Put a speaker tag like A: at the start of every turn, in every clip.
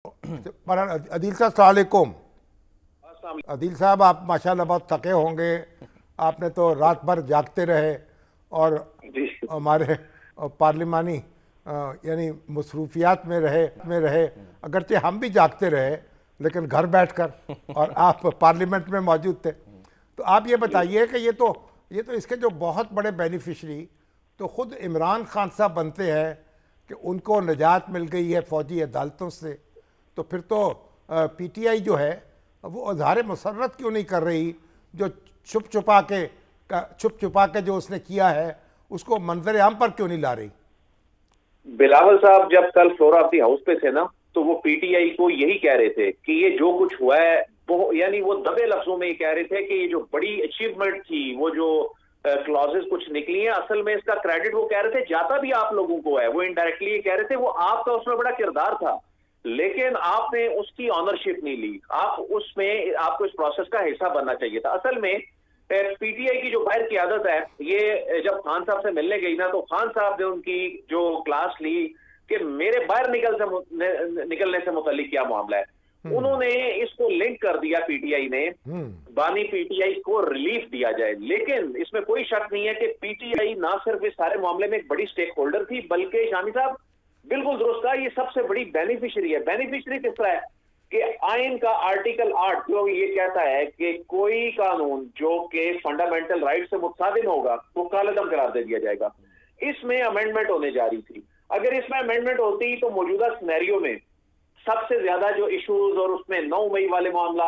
A: पर अदील साहब अस्सलाम वालेकुम। अदील साहब, आप माशाल्लाह बहुत थके होंगे, आपने तो रात भर जागते रहे और हमारे पार्लिमानी यानी मसरूफियात में रहे। अगरचे हम भी जागते रहे लेकिन घर बैठकर, और आप पार्लियामेंट में मौजूद थे। तो आप ये बताइए कि ये तो इसके जो बहुत बड़े बेनिफिशरी तो ख़ुद इमरान खान साहब बनते हैं कि उनको निजात मिल गई है फ़ौजी अदालतों से, तो फिर तो पीटीआई जो है वो इज़हार मसर्रत क्यों नहीं कर रही, जो छुप छुपा के जो उसने किया है उसको मंजर आम पर क्यों नहीं ला रही?
B: बिलावल साहब जब कल फ्लोर ऑफ दी हाउस पे थे ना, तो वो पीटीआई को यही कह रहे थे कि ये जो कुछ हुआ है वो, यानी वो दबे लफ्जों में ये कह रहे थे कि ये जो बड़ी अचीवमेंट थी, वो जो क्लॉजेस कुछ निकली हैं, असल में इसका क्रेडिट वो कह रहे थे जाता भी आप लोगों को है। वो इनडायरेक्टली ये कह रहे थे वो आपका उसमें बड़ा किरदार था, लेकिन आपने उसकी ऑनरशिप नहीं ली। आप उसमें, आपको इस प्रोसेस का हिस्सा बनना चाहिए था। असल में पीटीआई की जो बाहर की आदत है, ये जब खान साहब से मिलने गई ना, तो खान साहब ने उनकी जो क्लास ली कि मेरे बाहर निकलने से मुताल्लिक क्या मामला है, उन्होंने इसको लिंक कर दिया पीटीआई ने, बानी पीटीआई को रिलीफ दिया जाए। लेकिन इसमें कोई शक नहीं है कि पीटीआई ना सिर्फ इस सारे मामले में एक बड़ी स्टेक होल्डर थी, बल्कि शामी साहब बिल्कुल दुरुस्त है, ये सबसे बड़ी बेनिफिशियरी है। बेनिफिशियरी किस तरह है कि आइन का आर्टिकल 8 जो ये कहता है कि कोई कानून जो कि फंडामेंटल राइट से मुताबिक होगा वो कालेदम करार दे दिया जाएगा। इसमें अमेंडमेंट होने जा रही थी। अगर इसमें अमेंडमेंट होती तो मौजूदा सिनेरियो में सबसे ज्यादा जो इश्यूज और उसमें 9 मई वाले मामला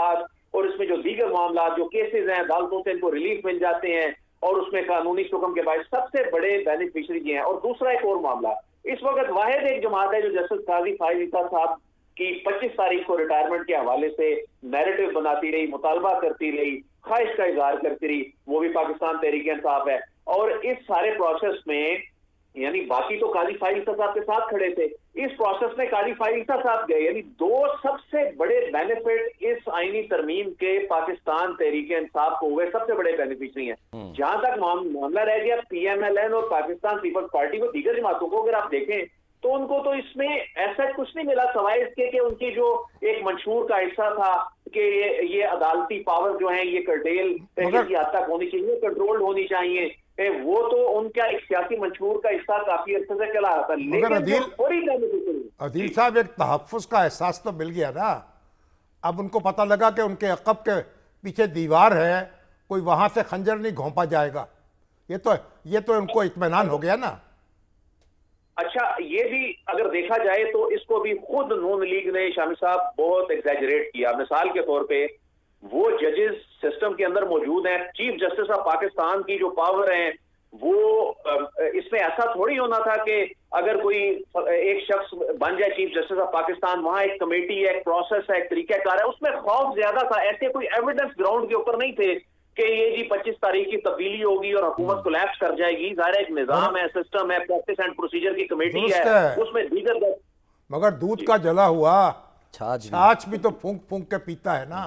B: और इसमें जो दीगर मामला जो केसेस हैं अदालतों से इनको रिलीफ मिल जाते हैं और उसमें कानूनी हुक्म के बाद सबसे बड़े बेनिफिशियरी ये हैं। और दूसरा एक और मामला, इस वक्त वाहिद एक जमात है जो जस्टिस काजी फाइज ईसा साहब की 25 तारीख को रिटायरमेंट के हवाले से नैरेटिव बनाती रही, मुतालबा करती रही, ख्वाहिश का इजहार करती रही, वो भी पाकिस्तान तहरीक इंसाफ है। और इस सारे प्रोसेस में यानी बाकी तो काजी फाइज ईसा साहब के साथ खड़े थे, इस प्रोसेस में काजी फाइज ईसा साहब गए। यानी दो सबसे बड़े बेनिफिट इस आईनी तरमीम के पाकिस्तान तहरीक इंसाफ को हुए, सबसे बड़े बेनिफिशरी हैं। जहां तक मामला रह गया पीएमएलएन और पाकिस्तान पीपल्स पार्टी को, दीगर जमातों को अगर आप देखें तो उनको तो इसमें ऐसा कुछ नहीं मिला सवाए इसके कि उनकी जो एक मंशूर का हिस्सा था कि ये अदालती पावर जो है ये कर्टेल की हद तक होनी चाहिए, कंट्रोल्ड होनी चाहिए, वो तो उनका एक सियासी मंशूर का हिस्सा काफी अर्से से चला रहा था।
A: लेकिन अदील साहब, एक तहफ़्फ़ुज़ का एहसास तो मिल गया ना। अब उनको पता लगा कि उनके अक़ब के पीछे दीवार है, कोई वहां से खंजर नहीं घोंपा जाएगा। ये तो उनको इत्मीनान हो गया ना।
B: अच्छा, ये भी अगर देखा जाए तो इसको भी खुद नून लीग ने शामी साहब बहुत एग्जैजरेट किया। मिसाल के तौर पे वो जजेस सिस्टम के अंदर मौजूद हैं, चीफ जस्टिस ऑफ पाकिस्तान की जो पावर है वो इसमें ऐसा थोड़ी होना था कि अगर कोई एक शख्स बन जाए चीफ जस्टिस ऑफ पाकिस्तान, वहां एक कमेटी है, एक प्रोसेस है, एक तरीकाकार है, उसमें खौफ ज्यादा था। ऐसे कोई एविडेंस ग्राउंड के ऊपर नहीं थे कि ये जी 25 तारीख की तब्दीली होगी और हुकूमत कोलैप्स कर जाएगी। ज़ाहिर एक निजाम है, सिस्टम है, प्रैक्टिस एंड प्रोसीजर की कमेटी है, उसमें दीगर।
A: मगर दूध का जला हुआ छाछ भी तो फूंक फूंक के पीता है ना।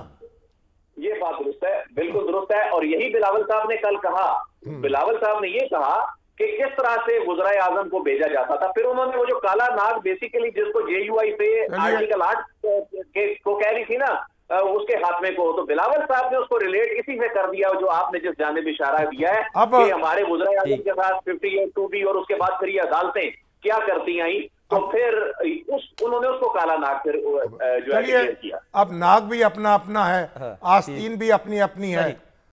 B: ये बात दुरुस्त है, बिल्कुल दुरुस्त है। और यही बिलावल साहब ने कल कहा, बिलावल साहब ने ये कहा कि किस तरह से वज़ीर आज़म को भेजा जाता था। फिर उन्होंने वो जो काला नाग बेसिकली जिसको जेयूआई पे आर्टिकल 8 को कह रही थी ना, उसके खात्मे को, तो बिलावल साहब ने उसको रिलेट इसी से कर दिया जो आपने जिस जानिब इशारा दिया है कि हमारे वज़ीर आज़म के साथ 58(2)B और उसके बाद फिर ये अदालतें क्या करती आई, तो फिर उन्होंने उसको काला नाग फिर जो है किया।
A: अब नाग भी अपना अपना है, आस्तीन भी अपनी अपनी है।